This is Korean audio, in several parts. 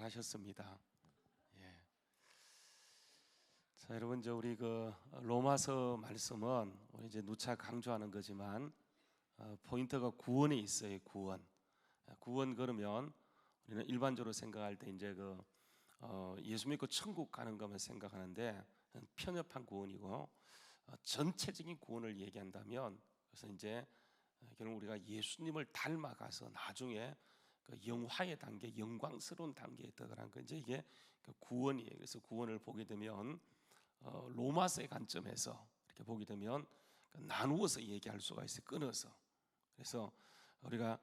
하셨습니다. 예. 자, 여러분 우리 로마서 말씀은 우리 이제 누차 강조하는 거지만 포인트가 구원에 있어요. 구원 그러면 우리는 일반적으로 생각할 때 이제 예수 믿고 천국 가는 것만 생각하는데 편협한 구원이고 전체적인 구원을 얘기한다면 그래서 이제 결국 우리가 예수님을 닮아가서 나중에 영화의 단계, 영광스러운 단계에 들어가는 거 이제 이게 구원이에요. 그래서 구원을 보게 되면 로마서의 관점에서 이렇게 보게 되면 나누어서 얘기할 수가 있어요. 끊어서. 그래서 우리가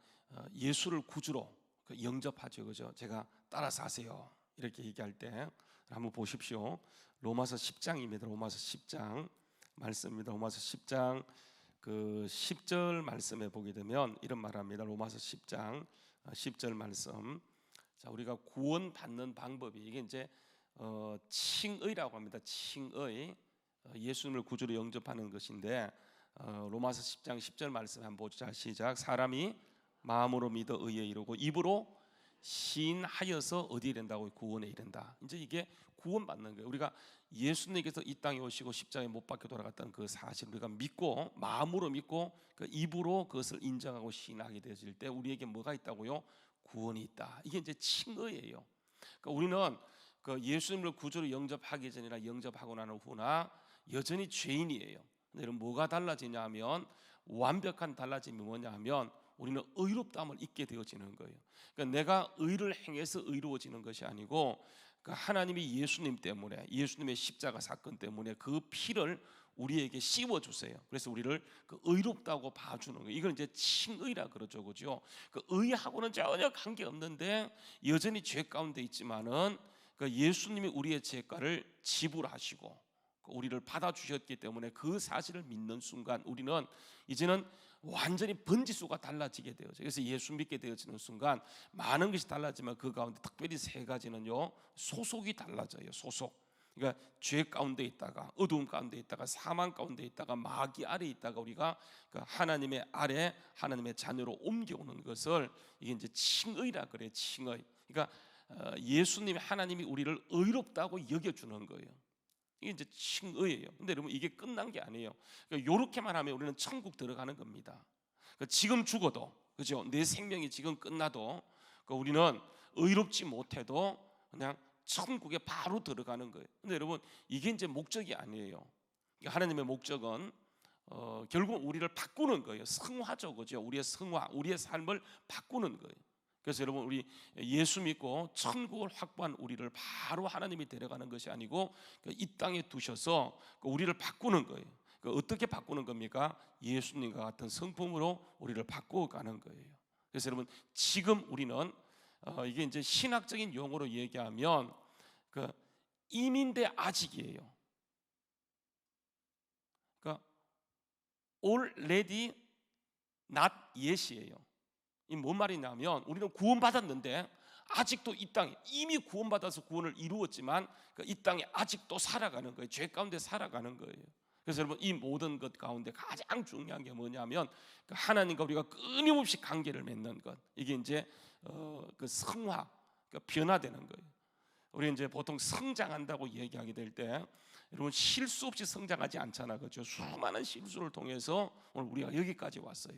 예수를 구주로 영접하죠, 그죠? 제가 따라서 하세요. 이렇게 얘기할 때 한번 보십시오. 로마서 10장입니다. 로마서 10장 말씀입니다. 로마서 10장 10절 말씀에 보게 되면 이런 말합니다. 로마서 10장 10절 말씀. 자, 우리가 구원 받는 방법이 이게 이제 칭의라고 합니다. 칭의. 예수님을 구주로 영접하는 것인데 로마서 10장 10절 말씀 한번 보자. 시작. 사람이 마음으로 믿어 의에 이르고 입으로 시인하여서 어디에 이른다고? 구원에 이른다. 이제 이게 구원받는 거예요. 우리가 예수님께서 이 땅에 오시고 십자가에 못 박혀 돌아갔다는 그 사실 우리가 믿고 마음으로 믿고 그 입으로 그것을 인정하고 시인하게 되어질 때 우리에게 뭐가 있다고요? 구원이 있다. 이게 이제 칭의예요. 그러니까 우리는 예수님을 구주로 영접하기 전이나 영접하고 난 후나 여전히 죄인이에요. 근데 여러분 뭐가 달라지냐면 완벽한 달라짐이 뭐냐면 우리는 의롭다함을 잊게 되어지는 거예요. 그러니까 내가 의를 행해서 의로워지는 것이 아니고 하나님이 예수님 때문에 예수님의 십자가 사건 때문에 그 피를 우리에게 씌워 주세요. 그래서 우리를 의롭다고 봐주는 거예요. 이걸 이제 칭의라 그러죠, 그죠? 의하고는 전혀 관계 없는데 여전히 죄 가운데 있지만은 예수님이 우리의 죄가를 지불하시고 우리를 받아주셨기 때문에 그 사실을 믿는 순간 우리는 이제는 완전히 번지수가 달라지게 되어져요. 그래서 예수 믿게 되어지는 순간 많은 것이 달라지만 그 가운데 특별히 세 가지는요, 소속이 달라져요. 소속. 그러니까 죄 가운데 있다가 어두움 가운데 있다가 사망 가운데 있다가 마귀 아래 있다가 우리가 하나님의 아래 하나님의 자녀로 옮겨오는 것을 이게 이제 칭의라 그래요. 칭의. 그러니까 예수님 하나님이 우리를 의롭다고 여겨주는 거예요. 이게 이제 칭의예요. 근데 여러분 이게 끝난 게 아니에요. 그러니까 이렇게만 하면 우리는 천국 들어가는 겁니다. 그러니까 지금 죽어도, 그죠? 내 생명이 지금 끝나도 우리는 의롭지 못해도 그냥 천국에 바로 들어가는 거예요. 근데 여러분 이게 이제 목적이 아니에요. 그러니까 하나님의 목적은 결국 우리를 바꾸는 거예요. 성화죠, 그죠? 우리의 성화, 우리의 삶을 바꾸는 거예요. 그래서 여러분 우리 예수 믿고 천국을 확보한 우리를 바로 하나님이 데려가는 것이 아니고 이 땅에 두셔서 우리를 바꾸는 거예요. 어떻게 바꾸는 겁니까? 예수님과 같은 성품으로 우리를 바꾸어가는 거예요. 그래서 여러분 지금 우리는 이게 이제 신학적인 용어로 얘기하면 이민대 아직이에요. 그러니까 already not yet이에요. 이 뭔 말이냐면 우리는 구원받았는데 아직도 이 땅에 이미 구원받아서 구원을 이루었지만 이 땅에 아직도 살아가는 거예요. 죄 가운데 살아가는 거예요. 그래서 여러분 이 모든 것 가운데 가장 중요한 게 뭐냐면 하나님과 우리가 끊임없이 관계를 맺는 것. 이게 이제 성화, 변화되는 거예요. 우리 이제 보통 성장한다고 얘기하게 될 때 여러분 실수 없이 성장하지 않잖아, 그렇죠? 수많은 실수를 통해서 오늘 우리가 여기까지 왔어요.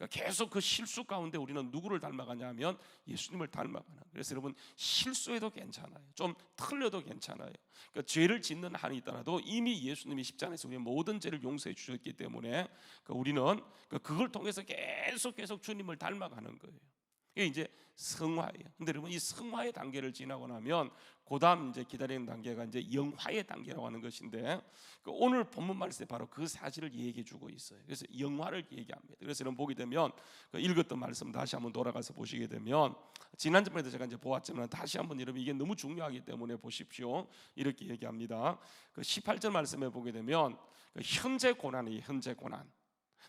계속 그 실수 가운데 우리는 누구를 닮아가냐면 예수님을 닮아가는. 그래서 여러분 실수해도 괜찮아요. 좀 틀려도 괜찮아요. 죄를 짓는 한이 있더라도 이미 예수님이 십자가에서 우리의 모든 죄를 용서해 주셨기 때문에 우리는 그걸 통해서 계속 주님을 닮아가는 거예요. 이게 이제 성화예요. 근데 여러분 이 성화의 단계를 지나고 나면 그다음 이제 기다리는 단계가 이제 영화의 단계라고 하는 것인데 오늘 본문 말씀에 바로 그 사실을 얘기해 주고 있어요. 그래서 영화를 얘기합니다. 그래서 여러분 보게 되면 읽었던 말씀 다시 한번 돌아가서 보시게 되면 지난주에도 제가 이제 보았지만 다시 한번 여러분 이게 너무 중요하기 때문에 보십시오. 이렇게 얘기합니다. 18절 말씀에 보게 되면 현재 고난이에요. 현재 고난.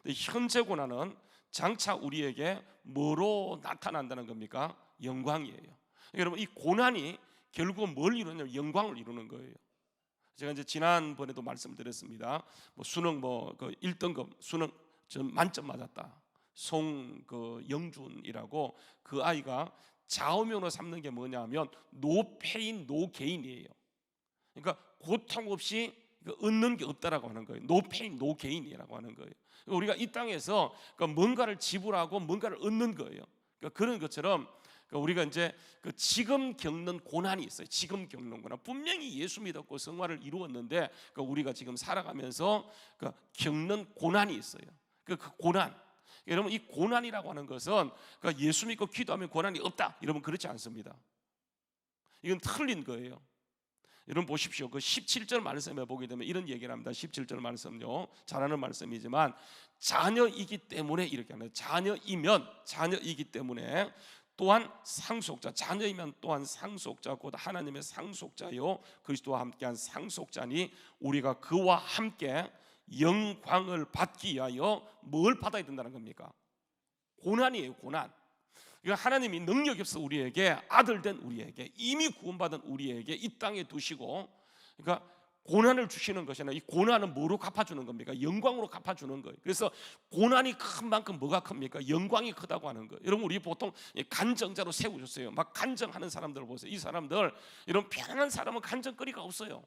현재 고난은 장차 우리에게 뭐로 나타난다는 겁니까? 영광이에요. 여러분 이 고난이 결국은 뭘 이루냐면 영광을 이루는 거예요. 제가 이제 지난번에도 말씀드렸습니다. 수능 1등급 수능 전 만점 맞았다. 영준이라고 그 아이가 좌우명으로 삼는 게 뭐냐면 no pain, no gain이에요. 그러니까 고통 없이 얻는 게 없다라고 하는 거예요. no pain, no gain이라고 하는 거예요. 우리가 이 땅에서 뭔가를 지불하고 뭔가를 얻는 거예요. 그런 것처럼 우리가 이제 지금 겪는 고난이 있어요. 지금 겪는 고난. 분명히 예수 믿었고 성화를 이루었는데 우리가 지금 살아가면서 겪는 고난이 있어요. 그 고난. 여러분, 이 고난이라고 하는 것은 예수 믿고 기도하면 고난이 없다, 여러분, 그렇지 않습니다. 이건 틀린 거예요. 여러분 보십시오. 그 17절 말씀에 보게 되면 이런 얘기를 합니다. 17절 말씀요, 잘하는 말씀이지만 자녀이기 때문에 이렇게 합니다. 자녀이기 때문에 또한 상속자, 자녀이면 또한 상속자, 곧 하나님의 상속자요 그리스도와 함께한 상속자니 우리가 그와 함께 영광을 받기 위하여 뭘 받아야 된다는 겁니까? 고난이에요. 고난. 그러니까 하나님이 능력이 없어 우리에게, 아들된 우리에게, 이미 구원받은 우리에게 이 땅에 두시고, 그러니까 고난을 주시는 것이 아니라 이 고난은 뭐로 갚아주는 겁니까? 영광으로 갚아주는 거예요. 그래서 고난이 큰 만큼 뭐가 큽니까? 영광이 크다고 하는 거예요. 여러분, 우리 보통 간정자로 세우셨어요. 막 간정하는 사람들을 보세요. 이 사람들, 이런 편안한 사람은 간정거리가 없어요.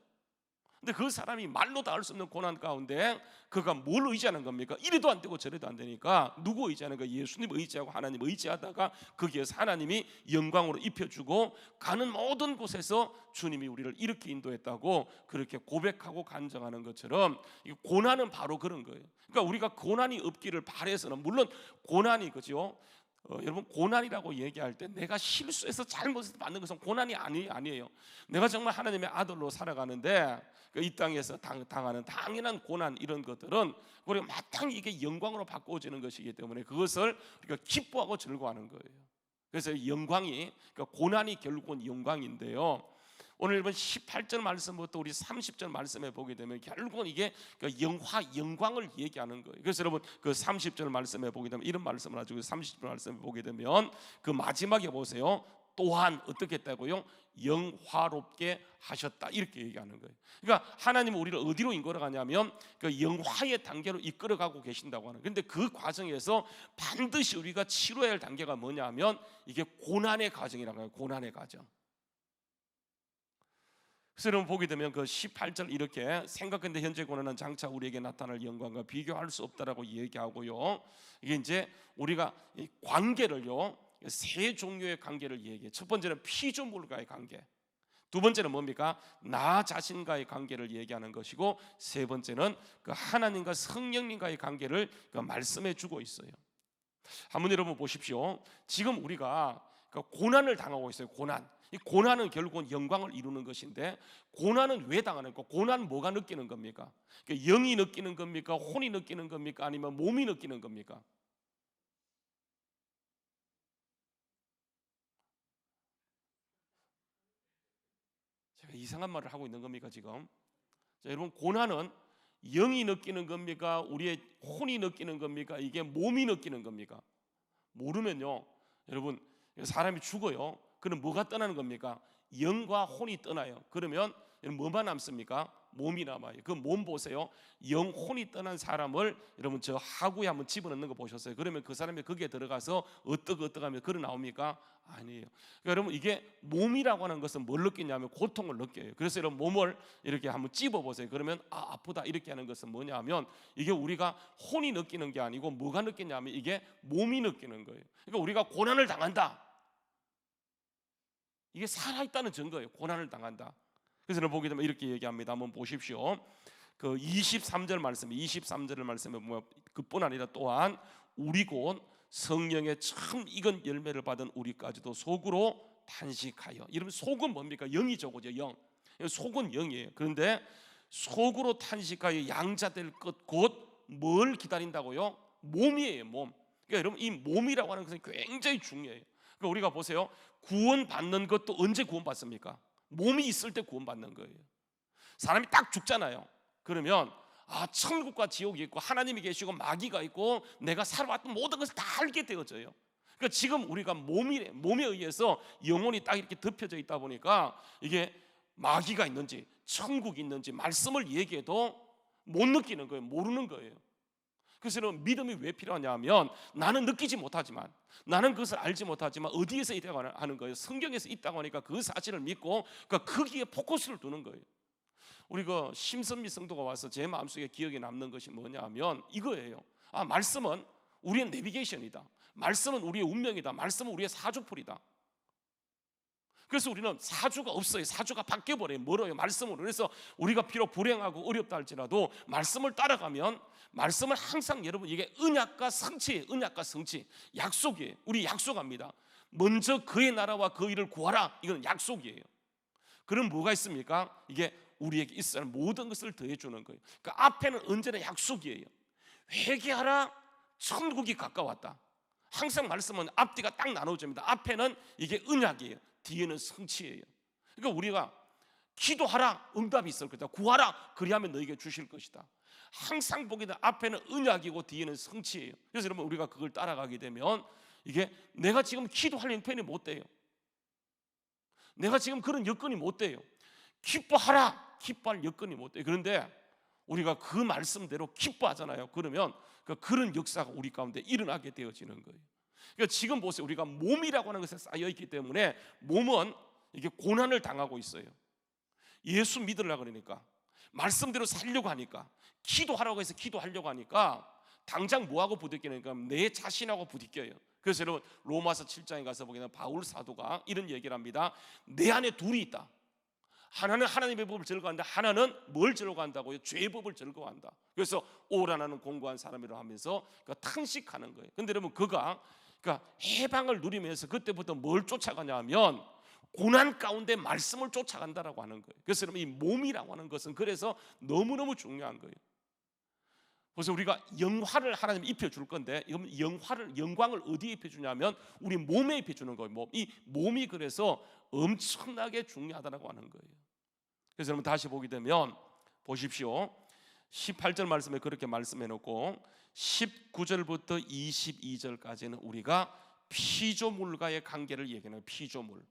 근데 그 사람이 말로 다 할 수 없는 고난 가운데 그가 뭘 의지하는 겁니까? 이래도 안 되고 저래도 안 되니까 누구 의지하는 거예요? 예수님 의지하고 하나님 의지하다가 거기에서 하나님이 영광으로 입혀주고 가는 모든 곳에서 주님이 우리를 이렇게 인도했다고 그렇게 고백하고 간증하는 것처럼 고난은 바로 그런 거예요. 그러니까 우리가 고난이 없기를 바라서는, 물론 고난이, 그죠? 여러분, 고난이라고 얘기할 때 내가 실수해서 잘못해서 받는 것은 고난이 아니에요. 내가 정말 하나님의 아들로 살아가는데 이 땅에서 당하는 당연한 고난, 이런 것들은 우리가 마땅히 이게 영광으로 바꿔지는 것이기 때문에 그것을 우리가 기뻐하고 즐거워하는 거예요. 그래서 영광이, 그러니까 고난이 결국은 영광인데요, 오늘 이번 18절 말씀부터 우리 30절 말씀에 보게 되면 결국은 이게 영광을 얘기하는 거예요. 그래서 여러분, 그 30절 말씀에 보게 되면 이런 말씀을 가지고 30절 말씀에 보게 되면 그 마지막에 보세요. 또한 어떻게 했다고요? 영화롭게 하셨다, 이렇게 얘기하는 거예요. 그러니까 하나님은 우리를 어디로 이끌어가냐면 그 영화의 단계로 이끌어가고 계신다고 하는. 그런데 그 과정에서 반드시 우리가 치료해야 할 단계가 뭐냐면 이게 고난의 과정이라고 해요. 고난의 과정. 그래서 여러분 보게 되면 그 18절 이렇게, 생각한데 현재 고난은 장차 우리에게 나타날 영광과 비교할 수 없다라고 얘기하고요. 이게 이제 우리가 이 관계를요, 세 종류의 관계를 얘기해요. 첫 번째는 피조물과의 관계, 두 번째는 뭡니까? 나 자신과의 관계를 얘기하는 것이고, 세 번째는 그 하나님과 성령님과의 관계를 그 말씀해 주고 있어요. 한번 여러분 보십시오. 지금 우리가 그 고난을 당하고 있어요. 고난. 이 고난은 결국은 영광을 이루는 것인데, 고난은 왜 당하는 거? 고난 뭐가 느끼는 겁니까? 영이 느끼는 겁니까? 혼이 느끼는 겁니까? 아니면 몸이 느끼는 겁니까? 제가 이상한 말을 하고 있는 겁니까 지금? 자, 여러분, 고난은 영이 느끼는 겁니까? 우리의 혼이 느끼는 겁니까? 이게 몸이 느끼는 겁니까? 모르면요, 여러분, 사람이 죽어요. 그럼 뭐가 떠나는 겁니까? 영과 혼이 떠나요. 그러면 뭐만 남습니까? 몸이 남아요. 그 몸 보세요. 영, 혼이 떠난 사람을 여러분 저 하구에 한번 집어넣는 거 보셨어요? 그러면 그 사람이 거기에 들어가서 어떻게 하면 걸어 나옵니까? 아니에요. 그러니까 여러분, 이게 몸이라고 하는 것은 뭘 느끼냐면 고통을 느껴요. 그래서 여러분 몸을 이렇게 한번 찝어 보세요. 그러면 아프다, 이렇게 하는 것은 뭐냐면 이게 우리가 혼이 느끼는 게 아니고 뭐가 느끼냐면 이게 몸이 느끼는 거예요. 그러니까 우리가 고난을 당한다, 이게 살아있다는 증거예요. 고난을 당한다. 그래서 여러분 보게 되면 이렇게 얘기합니다. 한번 보십시오. 그 23절 말씀에 보면 그뿐 아니라 또한 우리 곧 성령의 참 익은 열매를 받은 우리까지도 속으로 탄식하여. 이러면 속은 뭡니까? 영이죠, 그죠? 영. 속은 영이에요. 그런데 속으로 탄식하여 양자될 것 곧 뭘 기다린다고요? 몸이에요, 몸. 그러니까 여러분, 이 몸이라고 하는 것은 굉장히 중요해요. 그러니까 우리가 보세요. 구원받는 것도 언제 구원받습니까? 몸이 있을 때 구원받는 거예요. 사람이 딱 죽잖아요. 그러면 천국과 지옥이 있고 하나님이 계시고 마귀가 있고 내가 살아왔던 모든 것을 다 알게 되어져요. 그러니까 지금 우리가 몸에 의해서 영혼이 딱 이렇게 덮여져 있다 보니까 이게 마귀가 있는지 천국이 있는지 말씀을 얘기해도 못 느끼는 거예요. 모르는 거예요. 그래서 믿음이 왜 필요하냐면 나는 느끼지 못하지만, 나는 그것을 알지 못하지만 어디에서 있다고 하는 거예요? 성경에서 있다고 하니까 그 사실을 믿고 거기에 포커스를 두는 거예요. 우리 그 심선미 성도가 와서 제 마음속에 기억에 남는 것이 뭐냐면 이거예요. 말씀은 우리의 내비게이션이다. 말씀은 우리의 운명이다. 말씀은 우리의 사주풀이다. 그래서 우리는 사주가 없어요. 사주가 바뀌어버려요. 멀어요, 말씀으로. 그래서 우리가 비록 불행하고 어렵다 할지라도 말씀을 따라가면, 말씀은 항상 여러분 이게 언약과 성취예요. 언약과 성취, 약속이에요. 우리 약속합니다. 먼저 그의 나라와 그 일을 구하라. 이건 약속이에요. 그럼 뭐가 있습니까? 이게 우리에게 있어야 하는 모든 것을 더해주는 거예요. 그러니까 앞에는 언제나 약속이에요. 회개하라, 천국이 가까웠다. 항상 말씀은 앞뒤가 딱 나눠집니다. 앞에는 이게 언약이에요. 뒤에는 성취예요. 그러니까 우리가 기도하라, 응답이 있을 것이다. 구하라, 그리하면 너에게 주실 것이다. 항상 보게 되면 앞에는 언약이고 뒤에는 성취예요. 그래서 여러분 우리가 그걸 따라가게 되면 이게 내가 지금 기도할 형편이 못 돼요. 내가 지금 그런 여건이 못 돼요. 기뻐하라, 기뻐할 여건이 못 돼요. 그런데 우리가 그 말씀대로 기뻐하잖아요. 그러면 그런 역사가 우리 가운데 일어나게 되어지는 거예요. 그러니까 지금 보세요. 우리가 몸이라고 하는 것에 쌓여 있기 때문에 몸은 이게 고난을 당하고 있어요. 예수 믿으려고 그러니까, 말씀대로 살려고 하니까, 기도하라고 해서 기도하려고 하니까 당장 뭐하고 부딪히니까 내 자신하고 부딪혀요. 그래서 여러분 로마서 7장에 가서 보게 되면 바울 사도가 이런 얘기를 합니다. 내 안에 둘이 있다. 하나는 하나님의 법을 즐거워한다. 하나는 뭘 즐거워한다고요? 죄의 법을 즐거워한다. 그래서 오라나는 공고한 사람이라고 하면서 탄식하는 거예요. 근데 여러분 그러니까 해방을 누리면서 그때부터 뭘 쫓아가냐면 고난 가운데 말씀을 쫓아간다라고 하는 거예요. 그래서 여러분 이 몸이라고 하는 것은 그래서 너무너무 중요한 거예요. 그래서 우리가 영화를 하나님 입혀줄 건데, 영광을 어디에 입혀주냐면 우리 몸에 입혀주는 거예요. 이 몸이 그래서 엄청나게 중요하다고 하는 거예요. 그래서 여러분 다시 보게 되면 보십시오. 18절 말씀에 그렇게 말씀해 놓고 19절부터 22절까지는 우리가 피조물과의 관계를 얘기하는 피조물.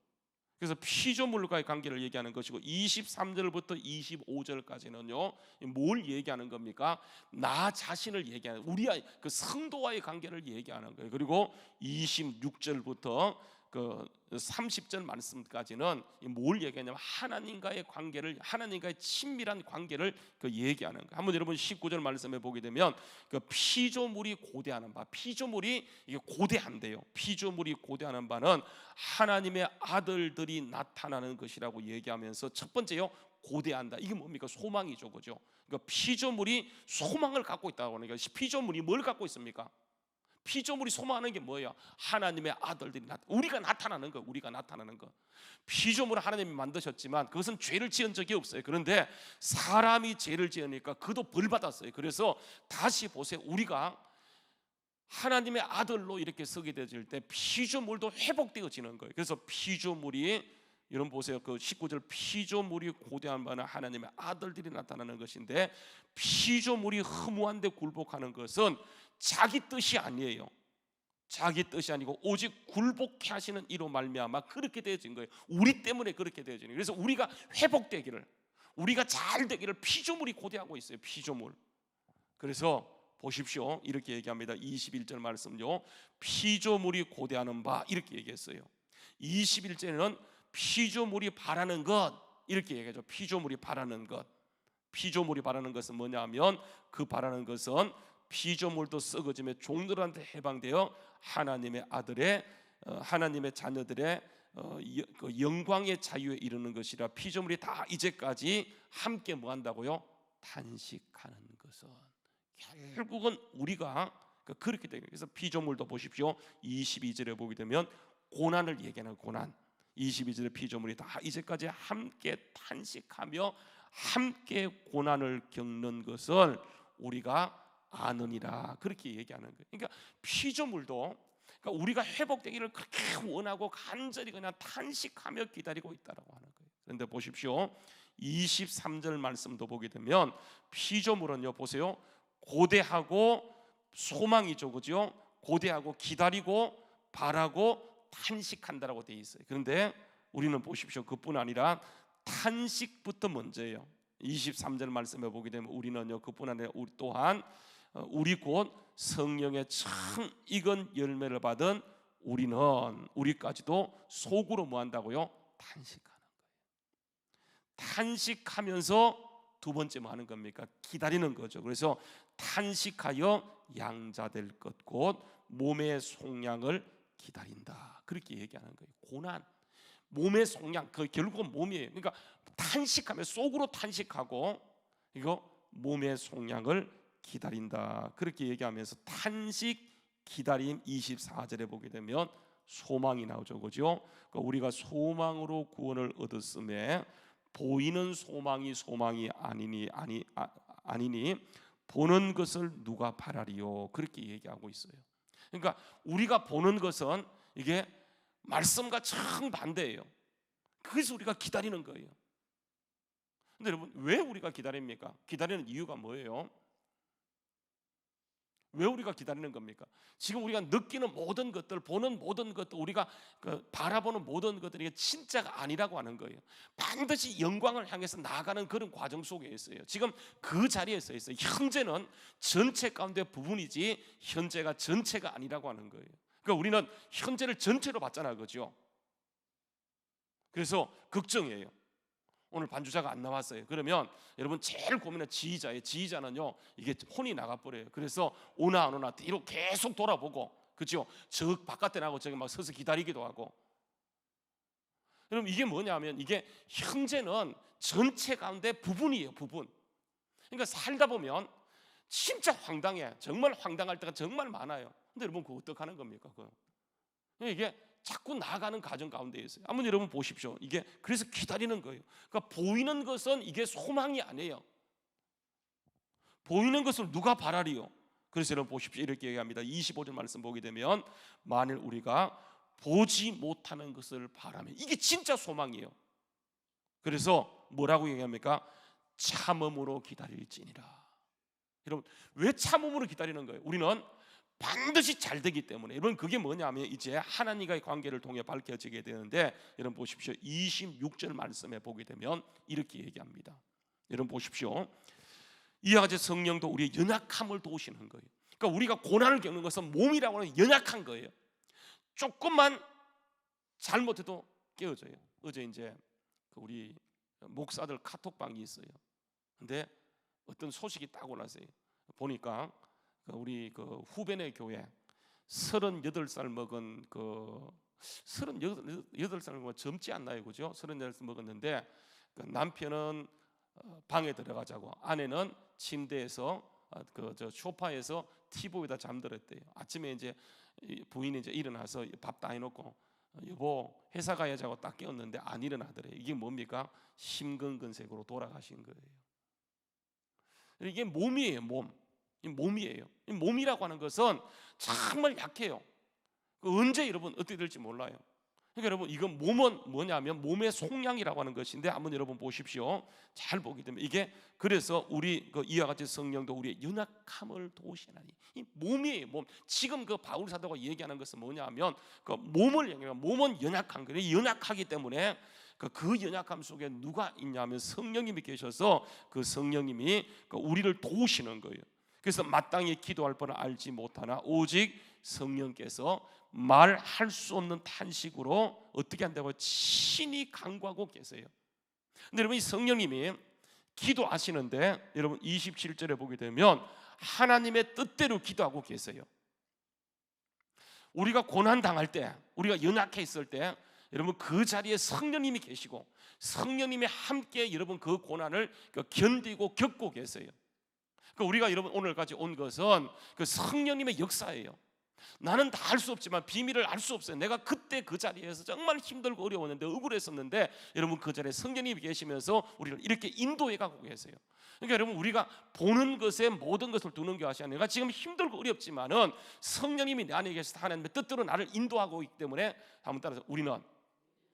그래서 피조물과의 관계를 얘기하는 것이고 23절부터 25절까지는요 뭘 얘기하는 겁니까? 나 자신을 얘기하는, 우리의 그 성도와의 관계를 얘기하는 거예요. 그리고 26절부터 그 30절 말씀까지는 뭘 얘기하냐면 하나님과의 관계를, 하나님과의 친밀한 관계를 얘기하는 거예요. 한번 여러분 19절 말씀에 보게 되면 그 피조물이 고대하는 바, 피조물이 이게 고대한데요. 피조물이 고대하는 바는 하나님의 아들들이 나타나는 것이라고 얘기하면서 첫 번째요, 고대한다. 이게 뭡니까? 소망이죠, 그죠? 그러니까 피조물이 소망을 갖고 있다고 하는 거예요. 피조물이 뭘 갖고 있습니까? 피조물이 소망하는 게 뭐예요? 하나님의 아들들이 우리가 나타나는 거, 우리가 나타나는 거. 피조물은 하나님이 만드셨지만 그것은 죄를 지은 적이 없어요. 그런데 사람이 죄를 지으니까 그도 벌 받았어요. 그래서 다시 보세요. 우리가 하나님의 아들로 이렇게 서게 되질 때 피조물도 회복되어지는 거예요. 그래서 피조물이, 여러분 보세요. 그 19절 피조물이 고대한 바는 하나님의 아들들이 나타나는 것인데, 피조물이 허무한데 굴복하는 것은 자기 뜻이 아니에요. 자기 뜻이 아니고 오직 굴복해 하시는 이로 말미암아 그렇게 되어진 거예요. 우리 때문에 그렇게 되어진 거예요. 그래서 우리가 회복되기를, 우리가 잘 되기를 피조물이 고대하고 있어요. 피조물. 그래서 보십시오. 이렇게 얘기합니다. 21절 말씀요. 피조물이 고대하는 바 이렇게 얘기했어요. 21절에는 피조물이 바라는 것 이렇게 얘기하죠. 피조물이 바라는 것. 피조물이 바라는 것은 뭐냐면 그 바라는 것은 피조물도 썩어짐에 종들한테 해방되어 하나님의 아들의 하나님의 자녀들의 그 영광의 자유에 이르는 것이라. 피조물이 다 이제까지 함께 뭐 한다고요? 탄식하는 것은 결국은 우리가 그렇게 되는 거예요. 그래서 피조물도 보십시오. 22절에 보게 되면 고난을 얘기하는 고난. 22절에 피조물이 다 이제까지 함께 탄식하며 함께 고난을 겪는 것을 우리가 아느니라 그렇게 얘기하는 거예요. 그러니까 피조물도, 그러니까 우리가 회복되기를 그렇게 원하고 간절히 그냥 탄식하며 기다리고 있다라고 하는 거예요. 그런데 보십시오. 23절 말씀도 보게 되면 피조물은요 보세요. 고대하고 소망이죠, 그죠? 고대하고 기다리고 바라고 탄식한다라고 되어 있어요. 그런데 우리는 보십시오. 그뿐 아니라 탄식부터 먼저예요. 23절 말씀에 보게 되면 우리는요 그뿐 아니라 우리 또한 우리 곧 성령의 참 익은 열매를 받은 우리까지도 속으로 뭐 한다고요? 탄식하는 거예요. 탄식하면서 두 번째 뭐 하는 겁니까? 기다리는 거죠. 그래서 탄식하여 양자될 것 곧 몸의 속량을 기다린다. 그렇게 얘기하는 거예요. 고난, 몸의 속량, 그 결국은 몸이에요. 그러니까 탄식하면 속으로 탄식하고 이거 몸의 속량을 기다린다. 그렇게 얘기하면서 탄식, 기다림 24절에 보게 되면 소망이 나오죠. 그죠? 그러니까 우리가 소망으로 구원을 얻었음에 보이는 소망이 아니니 보는 것을 누가 바라리요. 그렇게 얘기하고 있어요. 그러니까 우리가 보는 것은 이게 말씀과 정반대예요. 그래서 우리가 기다리는 거예요. 근데 여러분, 왜 우리가 기다립니까? 기다리는 이유가 뭐예요? 왜 우리가 기다리는 겁니까? 지금 우리가 느끼는 모든 것들, 보는 모든 것들, 우리가 바라보는 모든 것들이 진짜가 아니라고 하는 거예요. 반드시 영광을 향해서 나아가는 그런 과정 속에 있어요. 지금 그 자리에 서 있어요. 현재는 전체 가운데 부분이지 현재가 전체가 아니라고 하는 거예요. 그러니까 우리는 현재를 전체로 봤잖아요, 그죠? 그래서 걱정이에요. 오늘 반주자가 안 나왔어요. 그러면 여러분 제일 고민은 지휘자예요. 지휘자는요, 이게 혼이 나가버려요. 그래서 오나 안 오나 뒤로 계속 돌아보고, 그죠? 저 바깥에 나고 저기 막 서서 기다리기도 하고. 여러분, 이게 뭐냐면 이게 현재는 전체 가운데 부분이에요, 부분. 그러니까 살다 보면 진짜 황당해. 정말 황당할 때가 정말 많아요. 근데 여러분, 그거 어떡하는 겁니까? 이게 자꾸 나아가는 과정 가운데 있어요. 한번 여러분 보십시오. 이게 그래서 기다리는 거예요. 그러니까 보이는 것은 이게 소망이 아니에요. 보이는 것을 누가 바라리요? 그래서 여러분 보십시오. 이렇게 얘기합니다. 25절 말씀 보게 되면 만일 우리가 보지 못하는 것을 바라며, 이게 진짜 소망이에요. 그래서 뭐라고 얘기합니까? 참음으로 기다릴지니라. 여러분, 왜 참음으로 기다리는 거예요? 우리는 반드시 잘 되기 때문에. 여러분, 그게 뭐냐면 이제 하나님과의 관계를 통해 밝혀지게 되는데, 여러분 보십시오. 26절 말씀에 보게 되면 이렇게 얘기합니다. 여러분 보십시오. 이와 같이 성령도 우리의 연약함을 도우시는 거예요. 그러니까 우리가 고난을 겪는 것은 몸이라고 하는 연약한 거예요. 조금만 잘못해도 깨어져요. 어제 이제 우리 목사들 카톡방이 있어요. 근데 어떤 소식이 딱 올랐어요. 보니까 우리 후배네 교회 38살 먹은 38살 먹은 젊지 않나요, 그죠? 38살 먹었는데 남편은 방에 들어가자고, 아내는 침대에서 저 소파에서 티보에다 잠들었대요. 아침에 이제 부인이 이제 일어나서 밥 다 해놓고 여보 회사 가야자고 딱 깨웠는데 안 일어나더래요. 이게 뭡니까? 심근근색으로 돌아가신 거예요. 이게 몸이에요, 몸. 이 몸이에요. 이 몸이라고 하는 것은 정말 약해요. 언제 여러분 어떻게 될지 몰라요. 그러니까 여러분, 이건 몸은 뭐냐면 몸의 속량이라고 하는 것인데, 한번 여러분 보십시오. 잘 보게 되면 이게, 그래서 우리 이와 같이 성령도 우리의 연약함을 도우시나니, 이 몸이에요, 몸. 지금 바울 사도가 얘기하는 것은 뭐냐면 몸을 얘기하면 몸은 연약한 거예요. 연약하기 때문에 그 연약함 속에 누가 있냐면 성령님이 계셔서 그 성령님이 우리를 도우시는 거예요. 그래서 마땅히 기도할 바를 알지 못하나 오직 성령께서 말할 수 없는 탄식으로 어떻게 한다고 친히 간구하고 계세요. 근데 여러분, 이 성령님이 기도하시는데 여러분 27절에 보게 되면 하나님의 뜻대로 기도하고 계세요. 우리가 고난 당할 때, 우리가 연약해 있을 때 여러분 그 자리에 성령님이 계시고 성령님이 함께 여러분 그 고난을 견디고 겪고 계세요. 우리가 여러분 오늘까지 온 것은 그 성령님의 역사예요. 나는 다 알 수 없지만 비밀을 알 수 없어요. 내가 그때 그 자리에서 정말 힘들고 어려웠는데, 억울했었는데 여러분 그 자리에 성령님이 계시면서 우리를 이렇게 인도해 가고 계세요. 그러니까 여러분, 우리가 보는 것에 모든 것을 두는 게 아니라 내가 지금 힘들고 어렵지만은 성령님이 내 안에 계셔서 하나님의 뜻대로 나를 인도하고 있기 때문에 한번 따라서 우리는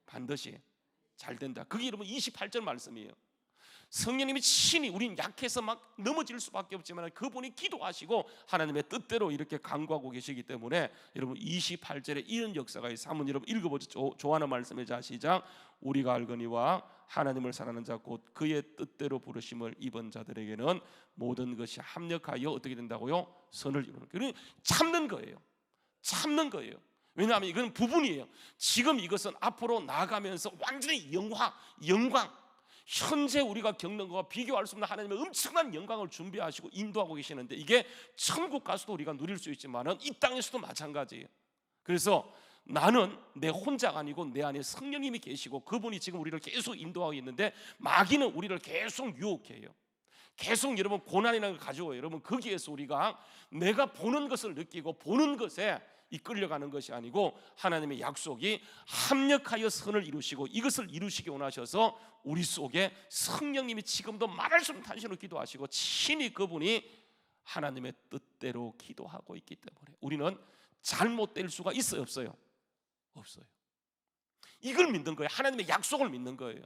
반드시 잘 된다. 그게 여러분 28절 말씀이에요. 성령님이 친히, 우린 약해서 막 넘어질 수밖에 없지만 그분이 기도하시고 하나님의 뜻대로 이렇게 강구하고 계시기 때문에 여러분 28절에 이런 역사가 있어요. 한번 여러분 읽어보죠. 조하나 말씀의 자 시작. 우리가 알거니와 하나님을 사랑하는 자 곧 그의 뜻대로 부르심을 입은 자들에게는 모든 것이 합력하여 어떻게 된다고요? 선을 이루는 거예요. 참는 거예요. 참는 거예요. 왜냐하면 이건 부분이에요. 지금 이것은 앞으로 나아가면서 완전히 영광, 현재 우리가 겪는 것과 비교할 수 없는 하나님의 엄청난 영광을 준비하시고 인도하고 계시는데, 이게 천국 가서도 우리가 누릴 수 있지만은 이 땅에서도 마찬가지예요. 그래서 나는 내 혼자가 아니고 내 안에 성령님이 계시고 그분이 지금 우리를 계속 인도하고 있는데, 마귀는 우리를 계속 유혹해요. 계속 여러분 고난이라는 걸 가져와요. 여러분 거기에서 우리가 내가 보는 것을 느끼고 보는 것에 이끌려가는 것이 아니고, 하나님의 약속이 합력하여 선을 이루시고 이것을 이루시기 원하셔서 우리 속에 성령님이 지금도 말할 수 없는 탄신으로 기도하시고 친히 그분이 하나님의 뜻대로 기도하고 있기 때문에 우리는 잘못될 수가 있어요, 없어요? 없어요. 이걸 믿는 거예요. 하나님의 약속을 믿는 거예요.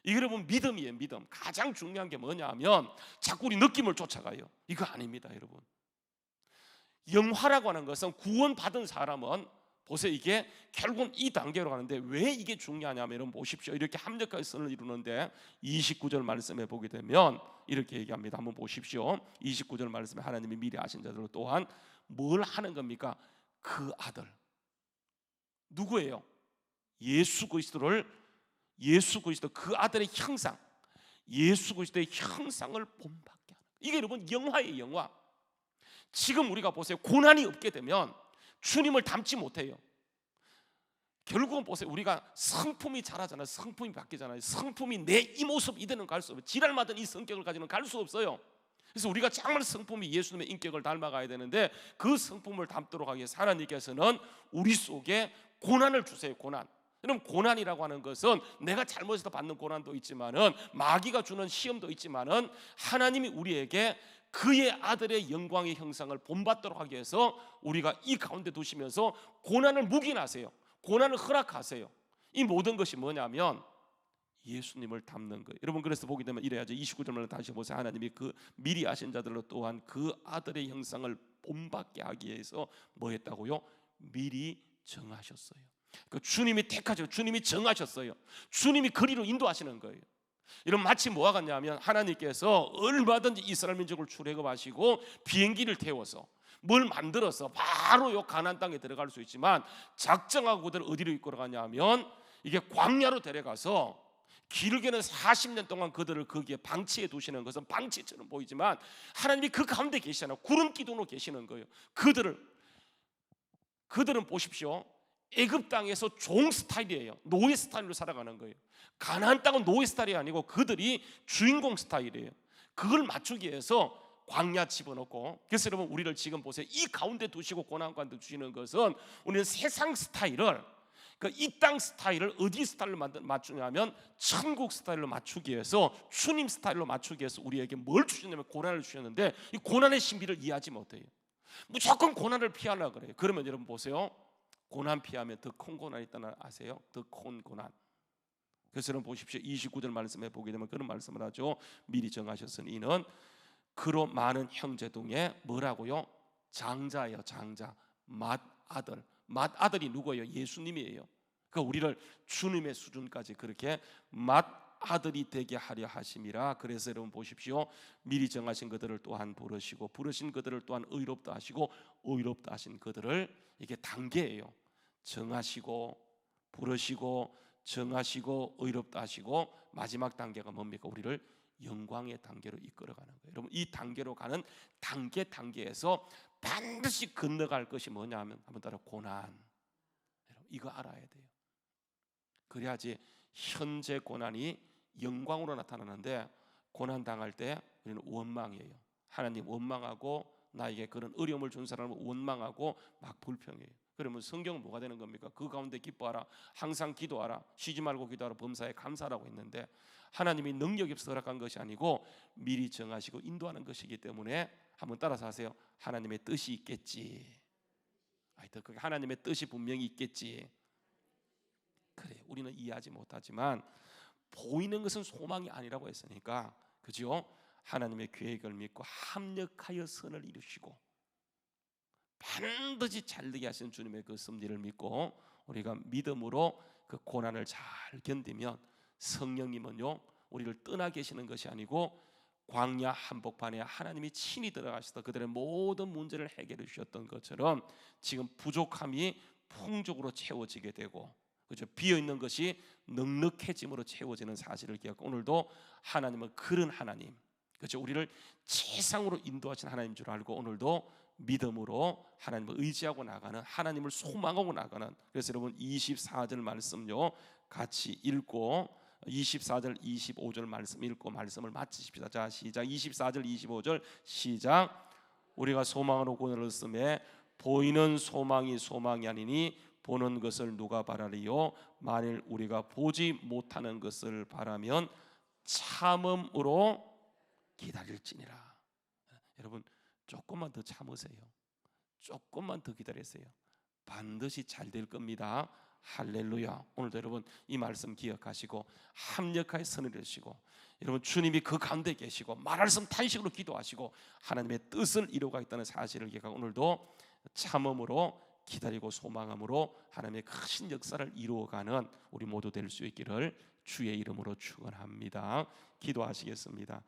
이게 여러분 믿음이에요. 믿음. 가장 중요한 게 뭐냐면 자꾸 우리 느낌을 쫓아가요. 이거 아닙니다, 여러분. 영화라고 하는 것은 구원받은 사람은 보세요, 이게 결국은 이 단계로 가는데 왜 이게 중요하냐면 여러분 보십시오. 이렇게 합력하여 선을 이루는데 29절 말씀에 보게 되면 이렇게 얘기합니다. 한번 보십시오. 29절 말씀에 하나님이 미리 아신 자들로 또한 뭘 하는 겁니까? 그 아들 누구예요? 예수 그리스도 그 아들의 형상, 예수 그리스도의 형상을 본받게 하는, 이게 여러분 영화예요. 영화. 지금 우리가 보세요, 고난이 없게 되면 주님을 닮지 못해요. 결국은 보세요, 우리가 성품이 자라잖아요. 성품이 바뀌잖아요. 성품이 내 이 모습 이대로는 갈 수 없어요. 지랄맞은 이 성격을 가지고는 갈 수 없어요. 그래서 우리가 정말 성품이 예수님의 인격을 닮아가야 되는데, 그 성품을 닮도록 하기 위해서 하나님께서는 우리 속에 고난을 주세요. 고난. 여러분 고난이라고 하는 것은 내가 잘못해서 받는 고난도 있지만은, 마귀가 주는 시험도 있지만은, 하나님이 우리에게 그의 아들의 영광의 형상을 본받도록 하기 위해서 우리가 이 가운데 두시면서 고난을 묵인하세요. 고난을 허락하세요. 이 모든 것이 뭐냐면 예수님을 닮는 거예요. 여러분 그래서 보게 되면 이래야죠. 29절을 다시 보세요. 하나님이 그 미리 아신 자들로 또한 그 아들의 형상을 본받게 하기 위해서 뭐 했다고요? 미리 정하셨어요. 그 주님이 택하셨어요. 주님이 정하셨어요. 주님이 그리로 인도하시는 거예요. 이런 마치 뭐와 같냐면 하나님께서 얼마든지 이스라엘 민족을 출애굽하시고 비행기를 태워서 뭘 만들어서 바로 요 가나안 땅에 들어갈 수 있지만, 작정하고 그들을 어디로 이끌어가냐면 이게 광야로 데려가서 길게는 40년 동안 그들을 거기에 방치해 두시는 것은 방치처럼 보이지만 하나님이 그 가운데 계시잖아요. 구름 기둥으로 계시는 거예요. 그들은 보십시오, 애굽 땅에서 종 스타일이에요. 노예 스타일로 살아가는 거예요. 가나안 땅은 노예 스타일이 아니고 그들이 주인공 스타일이에요. 그걸 맞추기 위해서 광야 집어넣고, 그래서 여러분 우리를 지금 보세요. 이 가운데 두시고 고난 가운데 두시는 것은 우리는 세상 스타일을, 이 땅 스타일을 어디 스타일로 맞추냐면 천국 스타일로 맞추기 위해서, 주님 스타일로 맞추기 위해서 우리에게 뭘 주셨냐면 고난을 주셨는데, 이 고난의 신비를 이해하지 못해요. 무조건 고난을 피하려고 그래요. 그러면 여러분 보세요, 고난 피하면 더 큰 고난이 있다는 아세요? 더 큰 고난. 그래서 여러분 보십시오. 29절 말씀에 보게 되면 그런 말씀을 하죠. 미리 정하셨으니 이는 그로 많은 형제 중에 뭐라고요? 장자예요. 장자. 맏아들. 맏아들이 누구예요? 예수님이에요. 그러니까 우리를 주님의 수준까지 그렇게 맏아들이 되게 하려 하심이라. 그래서 여러분 보십시오. 미리 정하신 그들을 또한 부르시고 부르신 그들을 또한 의롭다 하시고 의롭다 하신 그들을, 이게 단계예요. 정하시고 부르시고 정하시고 의롭다 하시고 마지막 단계가 뭡니까? 우리를 영광의 단계로 이끌어가는 거예요. 여러분 이 단계로 가는 단계에서 반드시 건너갈 것이 뭐냐면, 한번 따라 고난. 여러분 이거 알아야 돼요. 그래야지 현재 고난이 영광으로 나타나는데, 고난 당할 때 우리는 원망이에요. 하나님 원망하고 나에게 그런 어려움을 준 사람을 원망하고 막 불평해요. 그러면 성경은 뭐가 되는 겁니까? 그 가운데 기뻐하라, 항상 기도하라, 쉬지 말고 기도하라, 범사에 감사하라고 했는데, 하나님이 능력이 없어 허락한 것이 아니고 미리 정하시고 인도하는 것이기 때문에 한번 따라서 하세요. 하나님의 뜻이 있겠지. 하나님의 뜻이 분명히 있겠지. 그래, 우리는 이해하지 못하지만 보이는 것은 소망이 아니라고 했으니까, 그죠? 하나님의 계획을 믿고 합력하여 선을 이루시고 반드시 잘되게 하시는 주님의 그 섭리를 믿고 우리가 믿음으로 그 고난을 잘 견디면 성령님은요 우리를 떠나 계시는 것이 아니고 광야 한복판에 하나님이 친히 들어가셔서 그들의 모든 문제를 해결해 주셨던 것처럼 지금 부족함이 풍족으로 채워지게 되고, 그죠? 비어 있는 것이 넉넉해짐으로 채워지는 사실을 기억하고, 오늘도 하나님은 그런 하나님, 그죠? 우리를 최상으로 인도하신 하나님 줄 알고 오늘도 믿음으로 하나님을 의지하고 나가는, 하나님을 소망하고 나가는. 그래서 여러분 24절 말씀요 같이 읽고 24절 25절 말씀 읽고 말씀을 마치십시다. 자, 시작. 24절 25절 시작. 우리가 소망으로 구원을 얻음에 보이는 소망이 소망이 아니니 보는 것을 누가 바라리요? 만일 우리가 보지 못하는 것을 바라면 참음으로 기다릴지니라. 여러분 조금만 더 참으세요. 조금만 더 기다리세요. 반드시 잘 될 겁니다. 할렐루야. 오늘도 여러분 이 말씀 기억하시고 합력하여 선을 이루시고, 여러분 주님이 그 가운데 계시고 말할 수 없는 탄식으로 기도하시고 하나님의 뜻을 이루어가 있다는 사실을 기억하고 오늘도 참음으로 기다리고 소망함으로 하나님의 크신 역사를 이루어가는 우리 모두 될 수 있기를 주의 이름으로 축원합니다. 기도하시겠습니다.